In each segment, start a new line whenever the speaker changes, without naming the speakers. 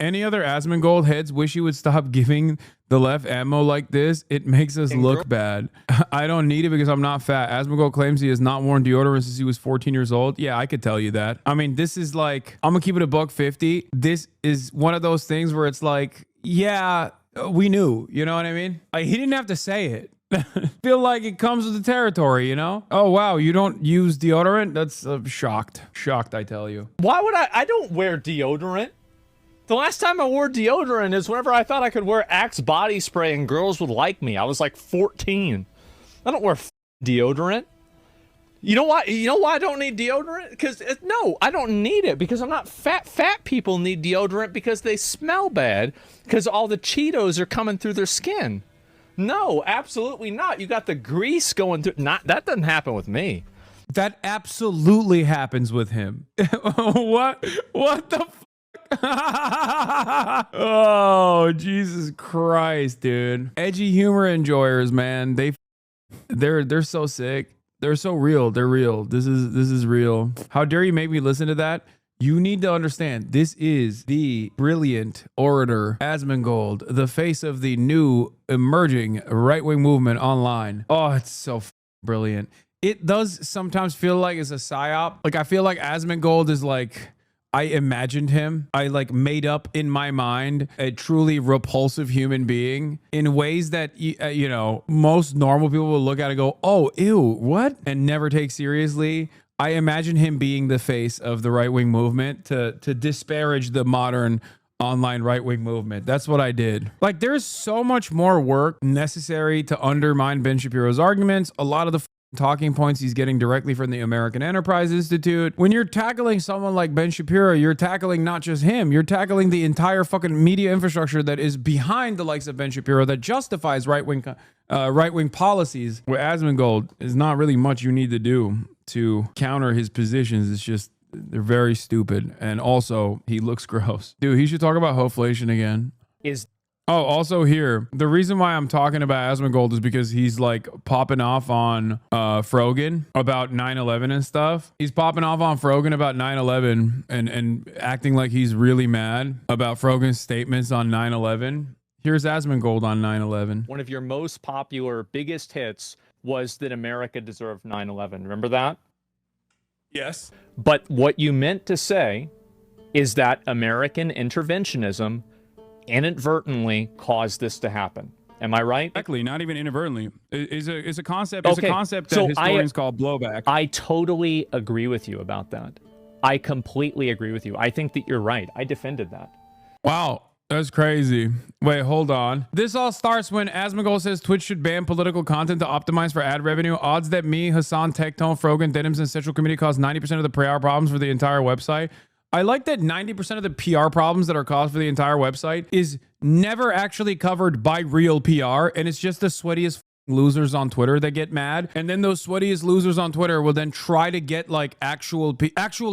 Any other Asmongold heads wish you would stop giving the left ammo like this. It makes us look bad. I don't need it because I'm not fat. Asmongold claims he has not worn deodorant since he was 14 years old. Yeah, I could tell you that. I mean, this is like, I'm gonna keep it a buck 50. This is one of those things where it's like, yeah, we knew, you know what I mean? Like, he didn't have to say it. Feel like it comes with the territory, you know? Oh, wow, you don't use deodorant? That's shocked. Shocked, I tell you.
Why would I don't wear deodorant. The last time I wore deodorant is whenever I thought I could wear Axe body spray and girls would like me. I was like 14. I don't wear deodorant. You know why? You know why I don't need deodorant? Because no, I don't need it because I'm not fat. Fat people need deodorant because they smell bad because all the Cheetos are coming through their skin. No, absolutely not. You got the grease going through. That doesn't happen with me.
That absolutely happens with him. What the oh, Jesus Christ, dude. Edgy humor enjoyers, man. They're so sick. They're so real. They're real. This is real. How dare you make me listen to that? You need to understand, this is the brilliant orator, Asmongold, the face of the new emerging right-wing movement online. Oh, it's so brilliant. It does sometimes feel like it's a psyop. Like, I feel like Asmongold is like, I imagined him. I like made up in my mind a truly repulsive human being in ways that, you know, most normal people will look at and go, oh, ew, what? And never take seriously. I imagine him being the face of the right-wing movement to disparage the modern online right-wing movement. That's what I did. Like, there's so much more work necessary to undermine Ben Shapiro's arguments. A lot of the talking points he's getting directly from the American Enterprise Institute. When you're tackling someone like Ben Shapiro, you're tackling not just him, you're tackling the entire fucking media infrastructure that is behind the likes of Ben Shapiro that justifies right-wing policies. With Asmongold, is not really much you need to do to counter his positions. It's just, they're very stupid. And also, he looks gross. Dude, he should talk about hoflation again. Oh, also here, the reason why I'm talking about Asmongold is because he's like popping off on Frogan about 9/11 and stuff. He's popping off on Frogan about 9/11 and acting like he's really mad about Frogan's statements on 9/11. Here's Asmongold on 9/11.
One of your most popular, biggest hits was that America deserved 9/11. Remember that?
Yes.
But what you meant to say is that American interventionism inadvertently caused this to happen. Am I right?
Exactly. Not even inadvertently. It's a concept. It's a concept that historians call blowback.
I totally agree with you about that. I completely agree with you. I think that you're right. I defended that.
Wow. That's crazy. Wait, hold on. This all starts when Asmongold says Twitch should ban political content to optimize for ad revenue. Odds that me, Hasan, Tectone, Frogan, Denims, and Central Committee cause 90% of the PR problems for the entire website. I like that 90% of the PR problems that are caused for the entire website is never actually covered by real PR, and it's just the sweatiest losers on Twitter that get mad, and then those sweatiest losers on Twitter will then try to get like actual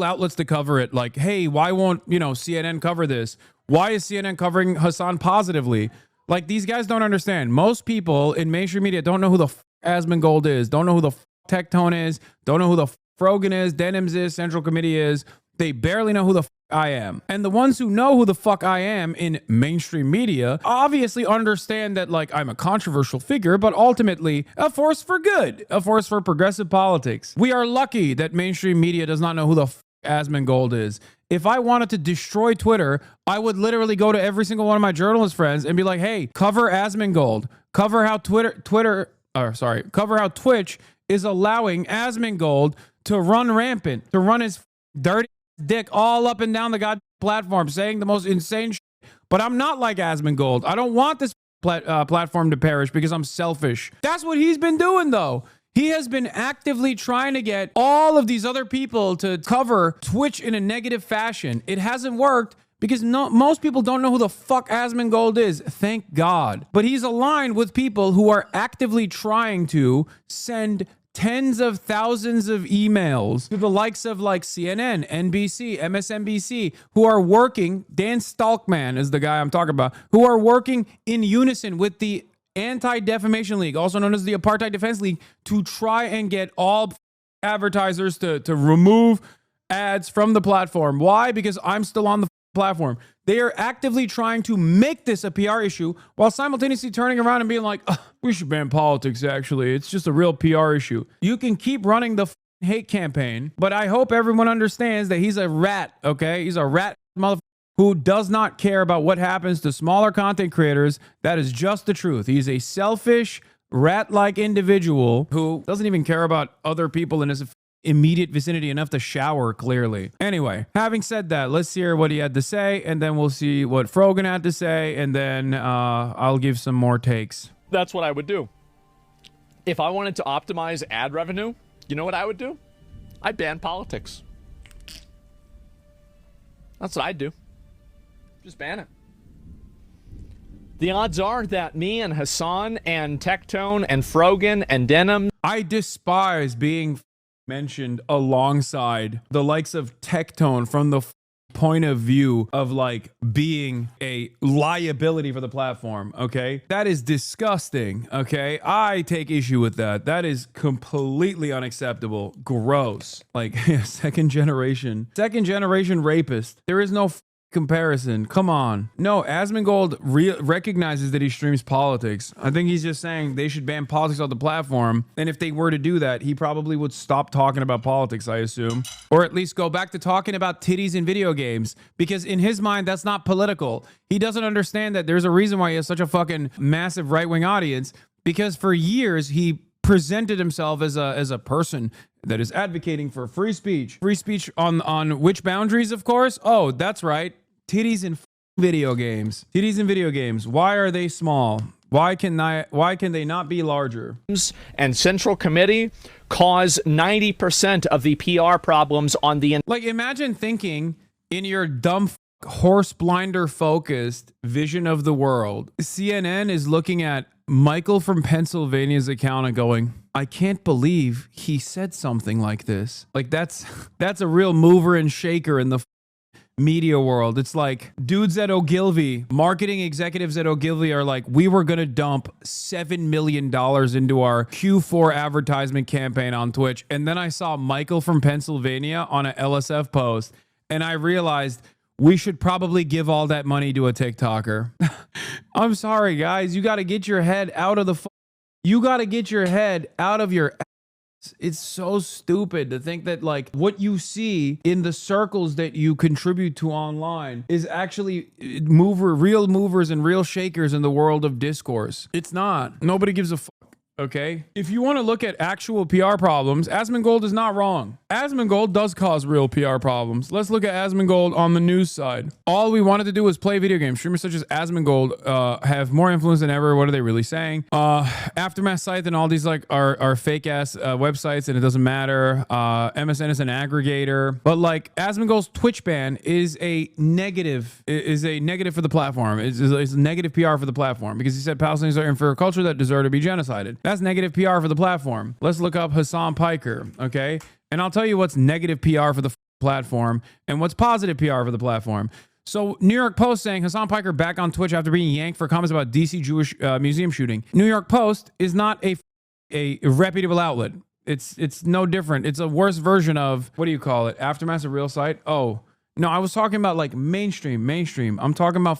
outlets to cover it. Like, hey, why won't, you know, CNN cover this? Why is CNN covering Hasan positively? Like, these guys don't understand. Most people in mainstream media don't know who the Asmongold is, don't know who the Tectone is, don't know who the Frogan is, Denims is, Central Committee is. They barely know who the I am. And the ones who know who the fuck I am in mainstream media obviously understand that, like, I'm a controversial figure, but ultimately a force for good, a force for progressive politics. We are lucky that mainstream media does not know who the Asmongold is. If I wanted to destroy Twitter, I would literally go to every single one of my journalist friends and be like, hey, cover Asmongold, cover how cover how Twitch is allowing Asmongold to run rampant, to run his dirty dick all up and down the goddamn platform, saying the most insane shit. But I'm not like Asmongold. I don't want this platform to perish because I'm selfish. That's what he's been doing, though. He has been actively trying to get all of these other people to cover Twitch in a negative fashion. It hasn't worked because most people don't know who the fuck Asmongold is. Thank God. But he's aligned with people who are actively trying to send tens of thousands of emails to the likes of like CNN, NBC, MSNBC, who are working, Dan Stalkman is the guy I'm talking about, who are working in unison with the Anti-Defamation League, also known as the Apartheid Defense League, to try and get all advertisers to remove ads from the platform. Why? Because I'm still on the platform. They are actively trying to make this a PR issue while simultaneously turning around and being like, "Ugh, we should ban politics, actually. It's just a real PR issue." You can keep running the hate campaign, but I hope everyone understands that he's a rat, okay? He's a rat motherfucker who does not care about what happens to smaller content creators. That is just the truth. He's a selfish, rat-like individual who doesn't even care about other people in his immediate vicinity enough to shower, clearly. Anyway, having said that, let's hear what he had to say, and then we'll see what Frogan had to say, and then I'll give some more takes.
That's what I would do. If I wanted to optimize ad revenue, you know what I would do? I'd ban politics. That's what I'd do. Just ban it. The odds are that me and Hasan and Tectone and Frogan and Denim...
I despise being mentioned alongside the likes of Tectone from the point of view of like being a liability for the platform, okay? That is disgusting, okay? I take issue with that. That is completely unacceptable. Gross. Like, second generation rapist. There is no comparison. Come on. No, Asmongold recognizes that he streams politics. I think he's just saying they should ban politics on the platform. And if they were to do that, he probably would stop talking about politics, I assume. Or at least go back to talking about titties in video games. Because in his mind, that's not political. He doesn't understand that there's a reason why he has such a fucking massive right-wing audience. Because for years, he presented himself as a person that is advocating for free speech. Free speech on which boundaries, of course? Oh, that's right. Titties in video games. Titties in video games. Why are they small? Why can they not be larger?
And Central Committee cause 90% of the PR problems on the...
Like, imagine thinking in your dumb horse blinder focused vision of the world. CNN is looking at Michael from Pennsylvania's account and going, I can't believe he said something like this. Like, that's a real mover and shaker in the media world. It's like dudes at Ogilvy, marketing executives at Ogilvy are like, we were going to dump $7 million into our Q4 advertisement campaign on Twitch. And then I saw Michael from Pennsylvania on a LSF post and I realized we should probably give all that money to a TikToker. I'm sorry, guys. You got to get your head out of the... You got to get your head out of your... It's so stupid to think that like what you see in the circles that you contribute to online is actually real movers and real shakers in the world of discourse. It's not. Nobody gives a fuck. Okay, if you want to look at actual PR problems, Asmongold is not wrong. Asmongold does cause real PR problems. Let's look at Asmongold on the news side. All we wanted to do was play video games. Streamers such as Asmongold have more influence than ever. What are they really saying? Aftermath site and all these like are fake ass websites, and it doesn't matter. MSN is an aggregator, but like Asmongold's Twitch ban is a negative. Is a negative for the platform. It's negative PR for the platform because he said Palestinians are inferior culture that deserve to be genocided. That's negative PR for the platform. Let's look up Hasan Piker, okay? And I'll tell you what's negative PR for the platform and what's positive PR for the platform. So New York Post saying Hasan Piker back on Twitch after being yanked for comments about DC Jewish museum shooting. New York Post is not a reputable outlet. It's no different. It's a worse version of, what do you call it? Aftermath's a real site? Oh, no, I was talking about like mainstream. I'm talking about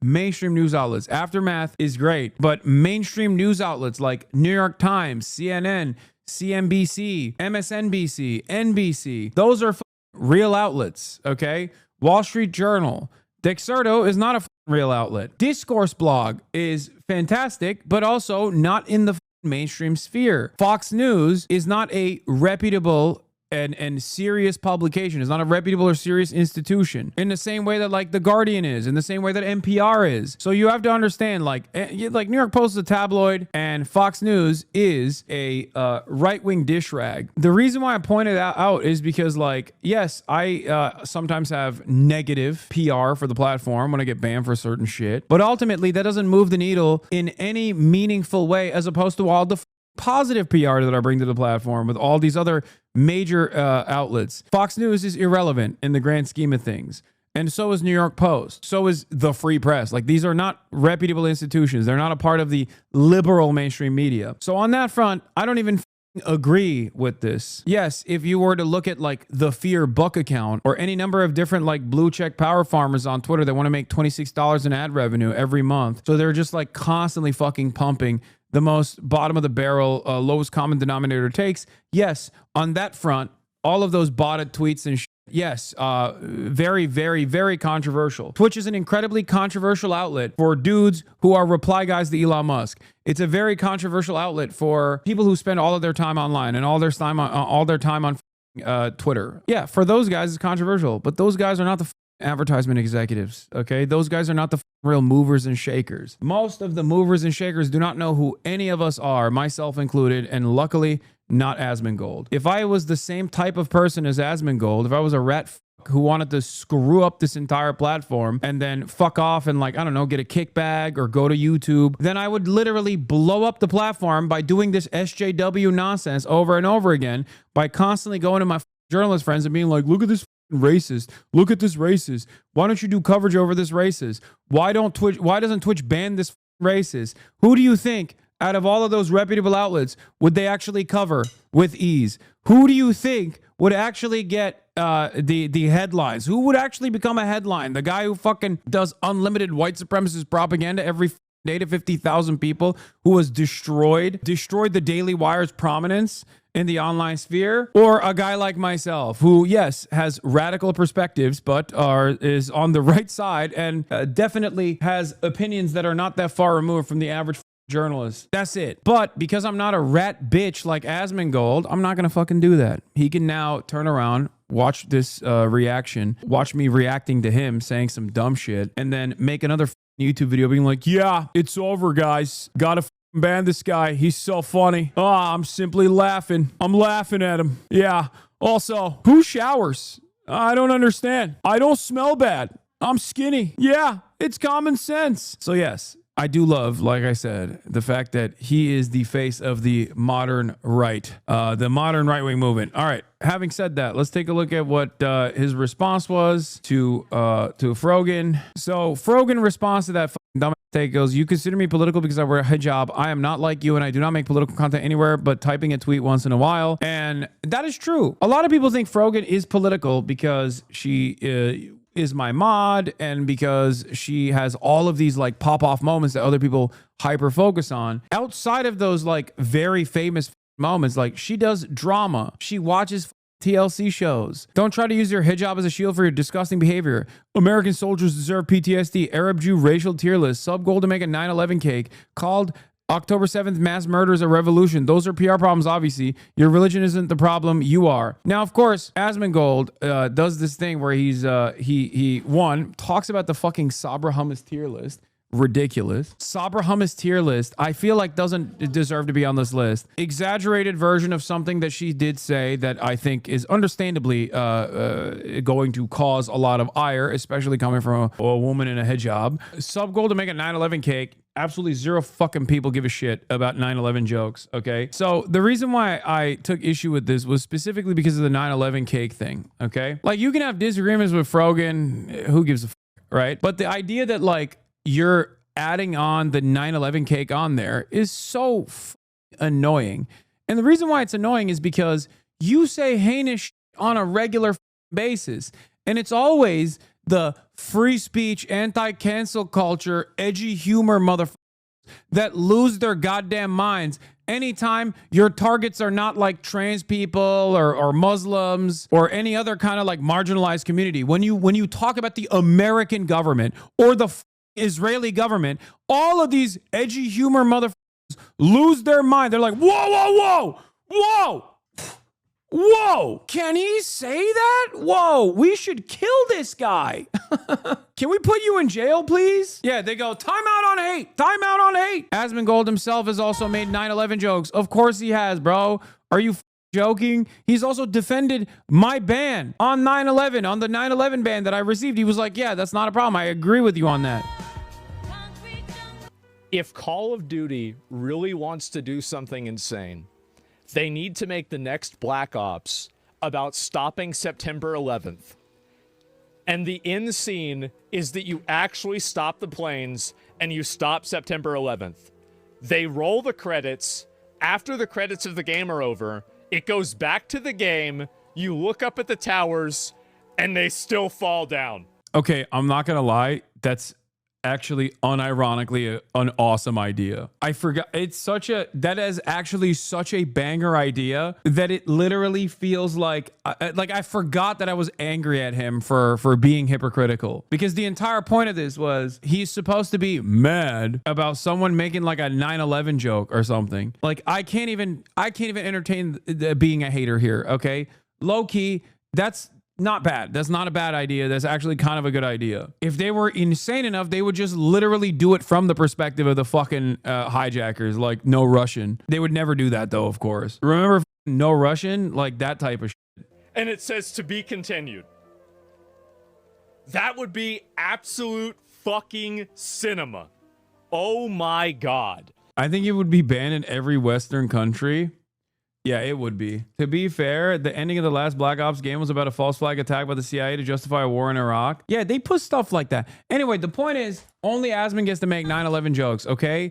mainstream news outlets. Aftermath is great, but mainstream news outlets like New York Times, CNN, CNBC, MSNBC, NBC, those are real outlets, okay? Wall Street Journal. Dexerto is not a real outlet. Discourse blog is fantastic, but also not in the mainstream sphere. Fox News is not a reputable and serious publication. Is not a reputable or serious institution in the same way that like The Guardian is, in the same way that NPR is. So you have to understand like New York Post is a tabloid and Fox News is a right-wing dish rag. The reason why I pointed that out is because like, yes, I sometimes have negative PR for the platform when I get banned for certain shit, but ultimately that doesn't move the needle in any meaningful way as opposed to all the positive PR that I bring to the platform with all these other major outlets. Fox News is irrelevant in the grand scheme of things. And so is New York Post. So is the Free Press. Like, these are not reputable institutions. They're not a part of the liberal mainstream media. So on that front, I don't even agree with this. Yes, if you were to look at like the Fear Buck account or any number of different like blue check power farmers on Twitter that want to make $26 in ad revenue every month. So they're just like constantly fucking pumping the most bottom of the barrel, lowest common denominator takes. Yes, on that front, all of those botted tweets and yes, very, very, very controversial. Twitch is an incredibly controversial outlet for dudes who are reply guys to Elon Musk. It's a very controversial outlet for people who spend all of their time online and all their time on Twitter. Yeah, for those guys, it's controversial, but those guys are not the advertisement executives, okay? Those guys are not the real movers and shakers. Most of the movers and shakers do not know who any of us are, myself included, and luckily, not Asmongold. If I was the same type of person as Asmongold, if I was a rat who wanted to screw up this entire platform and then fuck off and like, I don't know, get a kickback or go to YouTube, then I would literally blow up the platform by doing this SJW nonsense over and over again by constantly going to my journalist friends and being like, look at this racist. Look at this racist. Why don't you do coverage over this racist? Why doesn't Twitch ban this racist? Who do you think out of all of those reputable outlets would they actually cover with ease? Who do you think would actually get the headlines? Who would actually become a headline? The guy who fucking does unlimited white supremacist propaganda every day to 50,000 people, who has destroyed the Daily Wire's prominence in the online sphere, or a guy like myself who, yes, has radical perspectives, but is on the right side and definitely has opinions that are not that far removed from the average journalist. That's it. But because I'm not a rat bitch like Asmongold, I'm not gonna fucking do that. He can now turn around, watch this reaction, watch me reacting to him saying some dumb shit, and then make another YouTube video being like, yeah, it's over, guys. Gotta ban this guy. He's so funny. I'm simply laughing. I'm laughing at him. Yeah. Also, who showers? I don't understand. I don't smell bad. I'm skinny. Yeah, it's common sense. So yes, I do love, like I said, the fact that he is the face of the modern right, the modern right-wing movement. All right. Having said that, let's take a look at what his response was to Frogan. So Frogan responds to that dumb take goes, you consider me political because I wear a hijab. I am not like you, and I do not make political content anywhere but typing a tweet once in a while. And that is true. A lot of people think Frogan is political because she is my mod and because she has all of these like pop-off moments that other people hyper focus on. Outside of those like very famous moments, like she does drama. She watches TLC shows. Don't try to use your hijab as a shield for your disgusting behavior. American soldiers deserve PTSD. Arab Jew racial tier list. Sub goal to make a 9/11 cake. Called October 7th mass murder is a revolution. Those are PR problems, obviously. Your religion isn't the problem. You are. Now, of course, Asmongold does this thing where he talks about the fucking Sabra hummus tier list. Ridiculous. Sabra hummus tier list, I feel like doesn't deserve to be on this list. Exaggerated version of something that she did say that I think is understandably going to cause a lot of ire, especially coming from a woman in a hijab. Sub goal to make a 9/11 cake. Absolutely zero fucking people give a shit about 9/11 jokes, okay? So the reason why I took issue with this was specifically because of the 9/11 cake thing, okay? Like, you can have disagreements with Frogan, who gives a fuck, right? But the idea that, like, you're adding on the 9/11 cake on there is so annoying. And the reason why it's annoying is because you say heinous shit on a regular basis, and it's always the free speech, anti-cancel culture, edgy humor motherfuckers that lose their goddamn minds anytime your targets are not like trans people or Muslims or any other kind of like marginalized community. When you talk about the American government or the Israeli government, all of these edgy humor motherfuckers lose their mind. They're like, whoa, whoa, whoa, whoa, whoa. Can he say that? Whoa, we should kill this guy. Can we put you in jail, please? Yeah, they go, time out on hate. Time out on hate. Asmongold himself has also made 9/11 jokes. Of course he has, bro. Are you joking? He's also defended my ban on 9/11, on the 9/11 ban that I received. He was like, yeah, that's not a problem. I agree with you on that.
If Call of Duty really wants to do something insane, they need to make the next Black Ops about stopping September 11th. And the end scene is that you actually stop the planes and you stop September 11th. They roll the credits, after the credits of the game are over, it goes back to the game, you look up at the towers, and they still fall down.
Okay, I'm not gonna lie. That's actually unironically an awesome idea. I forgot. That is actually such a banger idea that it literally feels like I forgot that I was angry at him for being hypocritical, because the entire point of this was he's supposed to be mad about someone making like a 9/11 joke or something. Like I can't even entertain being a hater here. Okay, low key, that's not bad. That's not a bad idea. That's actually kind of a good idea. If they were insane enough, they would just literally do it from the perspective of the fucking hijackers, like no Russian. They would never do that though, of course. Remember no Russian? Like that type of shit.
And it says to be continued. That would be absolute fucking cinema. Oh my God.
I think it would be banned in every Western country. Yeah, it would be. To be fair, the ending of the last Black Ops game was about a false flag attack by the CIA to justify a war in Iraq. Yeah, they put stuff like that. Anyway, the point is, only Asmon gets to make 9/11 jokes, okay?